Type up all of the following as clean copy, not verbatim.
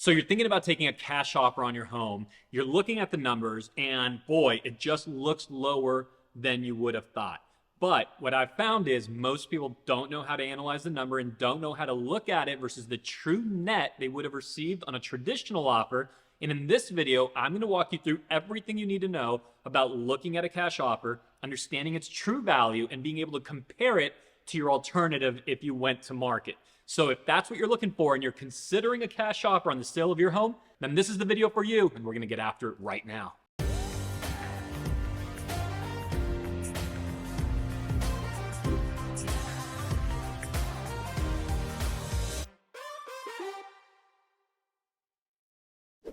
So you're thinking about taking a cash offer on your home. You're looking at the numbers and boy, it just looks lower than you would have thought. But what I've found is most people don't know how to analyze the number and don't know how to look at it versus the true net they would have received on a traditional offer. And in this video, I'm going to walk you through everything you need to know about looking at a cash offer, understanding its true value, and being able to compare it to your alternative if you went to market. So if that's what you're looking for and you're considering a cash offer on the sale of your home, then this is the video for you, and we're going to get after it right now.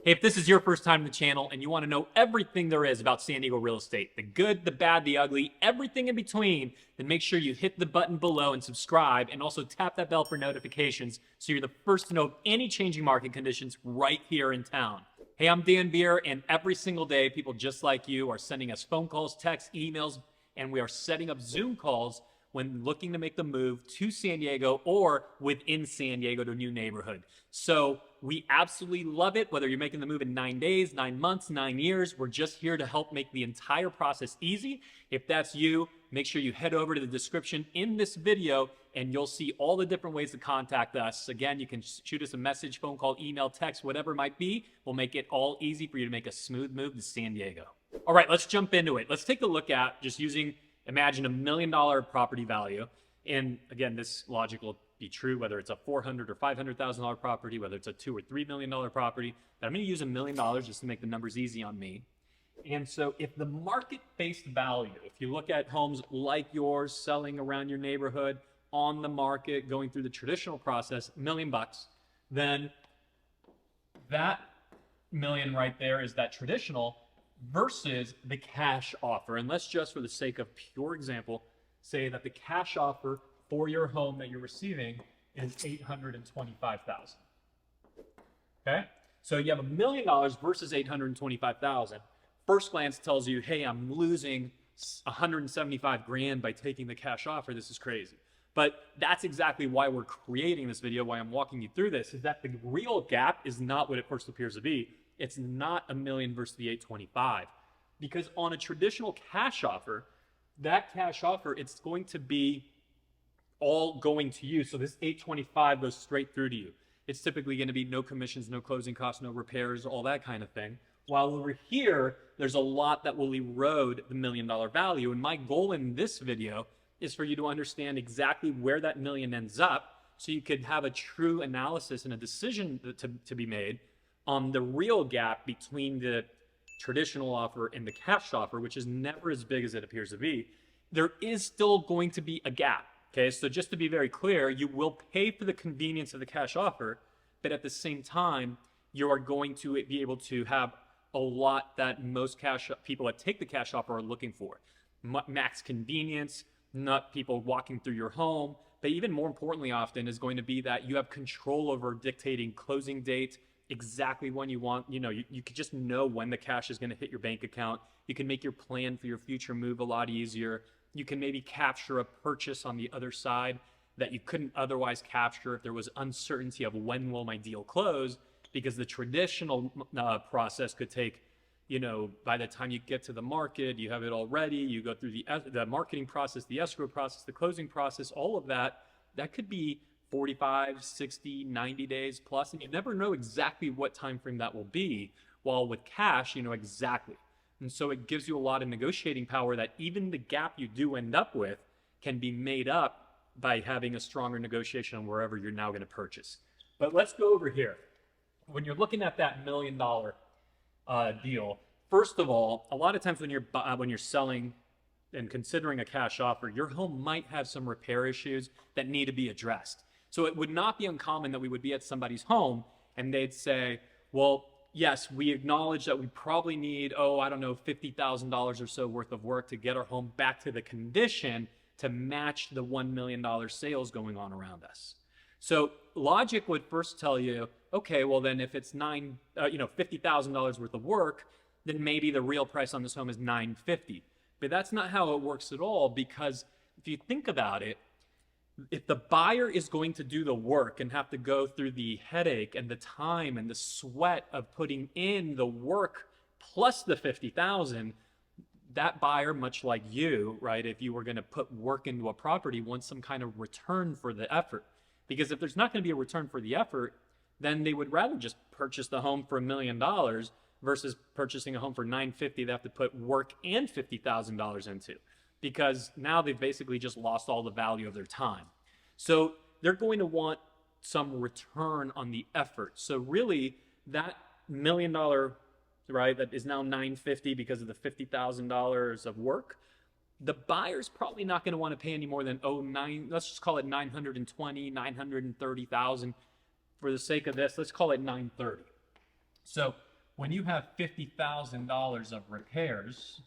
Hey, if this is your first time on the channel and you want to know everything there is about San Diego real estate, the good, the bad, the ugly, everything in between, then make sure you hit the button below and subscribe, and also tap that bell for notifications so you're the first to know of any changing market conditions right here in town. Hey, I'm Dan Beer, and every single day, people just like you are sending us phone calls, texts, emails, and we are setting up Zoom calls when looking to make the move to San Diego or within San Diego to a new neighborhood. So we absolutely love it, whether you're making the move in 9 days, 9 months, 9 years. We're just here to help make the entire process easy. If that's you, make sure you head over to the description in this video and you'll see all the different ways to contact us. Again, you can shoot us a message, phone call, email, text, whatever it might be. We'll make it all easy for you to make a smooth move to San Diego. All right, let's jump into it. Let's take a look at just using, imagine $1 million property value. And again, this logic will be true whether it's a $400,000 or $500,000 property, whether it's a $2 or $3 million property. But I'm going to use $1 million just to make the numbers easy on me. And so if the market-based value, if you look at homes like yours selling around your neighborhood, on the market, going through the traditional process, $1 million, then that million right there is that traditional versus the cash offer. And let's just, for the sake of pure example, say that the cash offer for your home that you're receiving is $825,000. Okay? So you have $1 million versus $825,000. First glance tells you, hey, I'm losing $175,000 by taking the cash offer. This is crazy. But that's exactly why we're creating this video, why I'm walking you through this, is that the real gap is not what it first appears to be. It's not $1 million versus the $825,000. Because on a traditional cash offer, that cash offer, it's going to be all going to you. So this $825,000 goes straight through to you. It's typically going to be no commissions, no closing costs, no repairs, all that kind of thing. While over here, there's a lot that will erode the $1 million value. And my goal in this video is for you to understand exactly where that million ends up so you could have a true analysis and a decision to be made on the real gap between the traditional offer and the cash offer, which is never as big as it appears to be. There is still going to be a gap. Okay, so just to be very clear, you will pay for the convenience of the cash offer, but at the same time, you are going to be able to have a lot that most people that take the cash offer are looking for. Max convenience, not people walking through your home, but even more importantly often is going to be that you have control over dictating closing date, exactly when you want. You could just know when the cash is going to hit your bank account. You can make your plan for your future move a lot easier. You can maybe capture a purchase on the other side that you couldn't otherwise capture if there was uncertainty of when will my deal close, because the traditional process could take, by the time you get to the market, you have it all ready, you go through the marketing process, the escrow process, the closing process, all of that could be 45, 60, 90 days plus, and you never know exactly what time frame that will be. While with cash, you know exactly. And so it gives you a lot of negotiating power that even the gap you do end up with can be made up by having a stronger negotiation on wherever you're now going to purchase. But let's go over here. When you're looking at that $1 million deal, first of all, a lot of times when you're selling and considering a cash offer, your home might have some repair issues that need to be addressed. So it would not be uncommon that we would be at somebody's home and they'd say, well, yes, we acknowledge that we probably need, $50,000 or so worth of work to get our home back to the condition to match the $1 million sales going on around us. So logic would first tell you, okay, well then if it's $50,000 worth of work, then maybe the real price on this home is $950,000. But that's not how it works at all, because if you think about it, If the buyer is going to do the work and have to go through the headache and the time and the sweat of putting in the work plus the 50,000, that buyer, much like you, right, if you were going to put work into a property, wants some kind of return for the effort. Because if there's not going to be a return for the effort, then they would rather just purchase the home for $1 million versus purchasing a home for $950 they have to put work and $50,000 into, because now they've basically just lost all the value of their time. So they're going to want some return on the effort. So really, that $1 million, right, that is now $950 because of the $50,000 of work, the buyer's probably not going to want to pay any more than let's just call it 920, 930,000. For the sake of this, let's call it 930. So when you have $50,000 of repairs,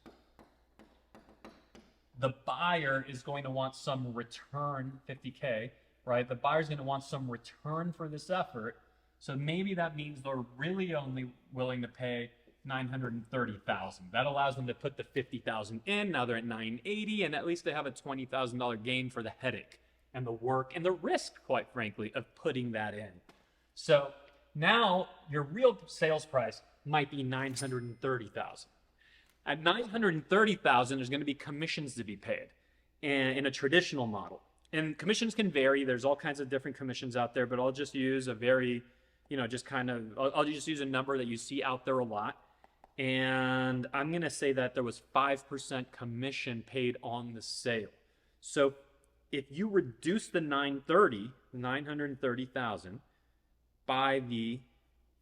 the buyer is going to want some return, 50K, right? The buyer's going to want some return for this effort. So maybe that means they're really only willing to pay 930,000. That allows them to put the 50,000 in. Now they're at 980, and at least they have a $20,000 gain for the headache and the work and the risk, quite frankly, of putting that in. So now your real sales price might be 930,000. At 930,000, there's going to be commissions to be paid in a traditional model. And commissions can vary. There's all kinds of different commissions out there, but I'll just use a very, I'll just use a number that you see out there a lot. And I'm going to say that there was 5% commission paid on the sale. So if you reduce the 930,000 by the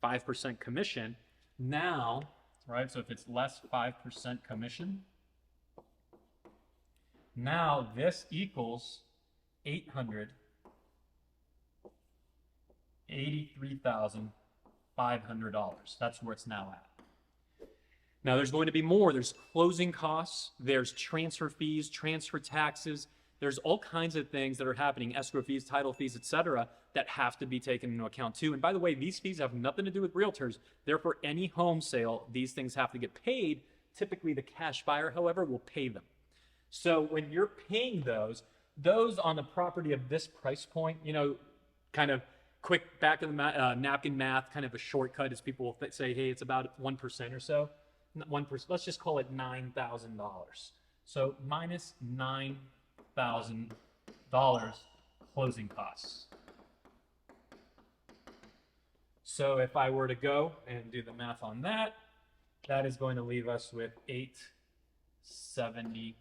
5% commission, now, right, so if it's less 5% commission, now this equals $883,500. That's where it's now at. Now there's going to be more. There's closing costs, there's transfer fees, transfer taxes, there's all kinds of things that are happening, escrow fees, title fees, etc., that have to be taken into account too. And by the way, these fees have nothing to do with realtors. Therefore, any home sale, these things have to get paid. Typically, the cash buyer, however, will pay them. So when you're paying those on a property of this price point, kind of quick back of the napkin math, kind of a shortcut is people will say, hey, it's about 1% or so. 1%, let's just call it $9,000. So minus $9,000 closing costs. So if I were to go and do the math on that, that is going to leave us with $874,500.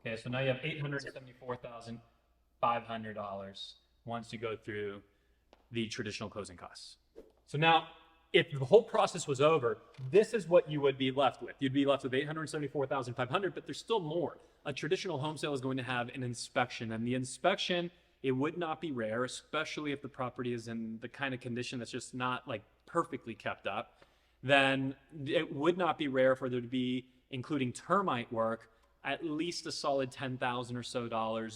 Okay, so now you have $874,500 once you go through the traditional closing costs. So now, if the whole process was over, this is what you would be left with. You'd be left with $874,500, but there's still more. A traditional home sale is going to have an inspection, and the inspection, it would not be rare, especially if the property is in the kind of condition that's just not like perfectly kept up. Then it would not be rare for there to be, including termite work, at least a solid $10,000 or so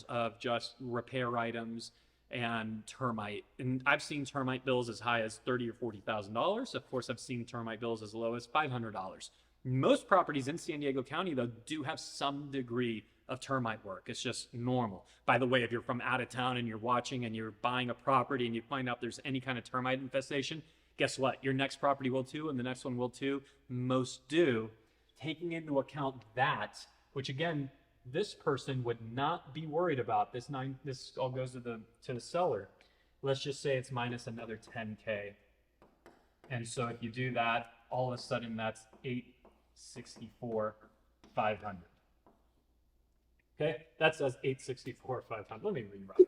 of just repair items and termite. And I've seen termite bills as high as $30,000 or $40,000. Of course, I've seen termite bills as low as $500. Most properties in San Diego County, though, do have some degree of termite work. It's just normal. By the way, if you're from out of town and you're watching and you're buying a property and you find out there's any kind of termite infestation, guess what? Your next property will too, and the next one will too. Most do. Taking into account that, which again, this person would not be worried about. This all goes to the seller. Let's just say it's minus another 10K. And so if you do that, all of a sudden that's $864,500. Okay, that says $864,500. Let me rewrite that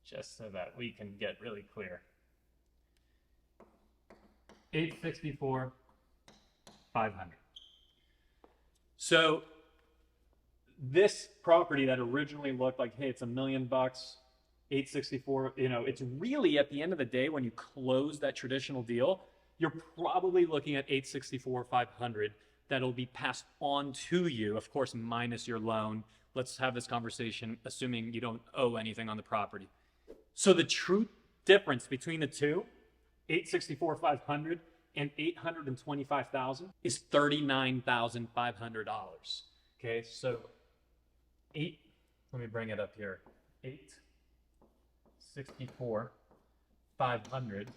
just so that we can get really clear. $864,500. So this property that originally looked like, hey, it's $1 million, 864, it's really at the end of the day, when you close that traditional deal, you're probably looking at 864,500 that'll be passed on to you, of course, minus your loan. Let's have this conversation, assuming you don't owe anything on the property. So the true difference between the two, 864,500 and 825,000, is $39,500. Okay, so 8, let me bring it up here. 864, 500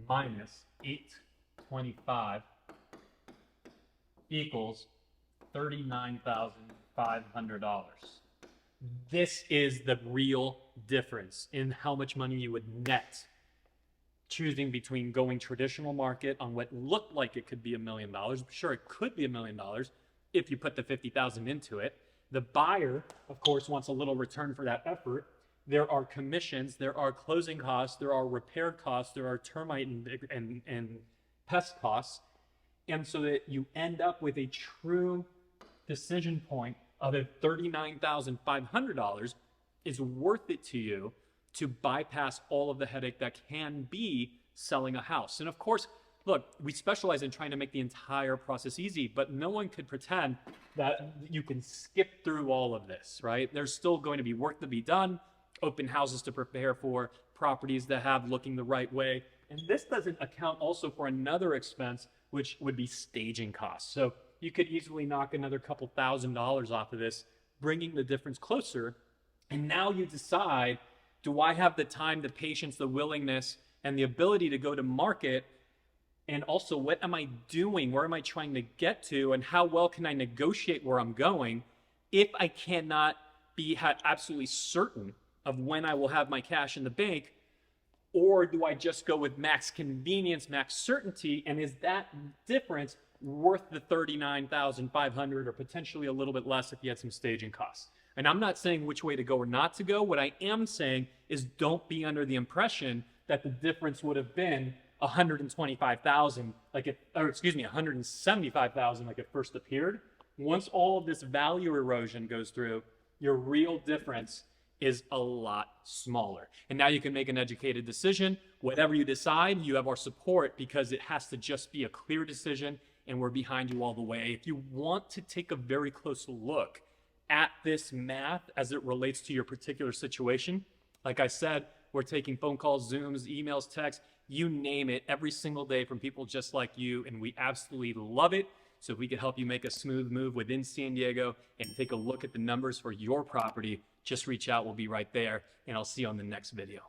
minus 825 equals $39,500. This is the real difference in how much money you would net choosing between going traditional market on what looked like it could be $1 million. Sure, it could be $1 million if you put the 50,000 into it. The buyer, of course, wants a little return for that effort. There are commissions, there are closing costs, there are repair costs, there are termite and pest costs. And so that you end up with a true decision point of if $39,500 is worth it to you to bypass all of the headache that can be selling a house. And of course, look, we specialize in trying to make the entire process easy, but no one could pretend that you can skip through all of this, right? There's still going to be work to be done, open houses to prepare for, properties that have looking the right way. And this doesn't account also for another expense, which would be staging costs. So you could easily knock another couple $1,000s off of this, bringing the difference closer. And now you decide, do I have the time, the patience, the willingness, and the ability to go to market? And also, what am I doing? Where am I trying to get to? And how well can I negotiate where I'm going if I cannot be absolutely certain of when I will have my cash in the bank? Or do I just go with max convenience, max certainty? And is that difference worth the $39,500 or potentially a little bit less if you had some staging costs? And I'm not saying which way to go or not to go. What I am saying is don't be under the impression that the difference would have been 125,000, $175,000 like it first appeared. Once all of this value erosion goes through, your real difference is a lot smaller. And now you can make an educated decision. Whatever you decide, you have our support because it has to just be a clear decision and we're behind you all the way. If you want to take a very close look at this math as it relates to your particular situation, like I said, we're taking phone calls, Zooms, emails, texts, you name it, every single day from people just like you, and we absolutely love it. So if we could help you make a smooth move within San Diego and take a look at the numbers for your property, just reach out. We'll be right there, and I'll see you on the next video.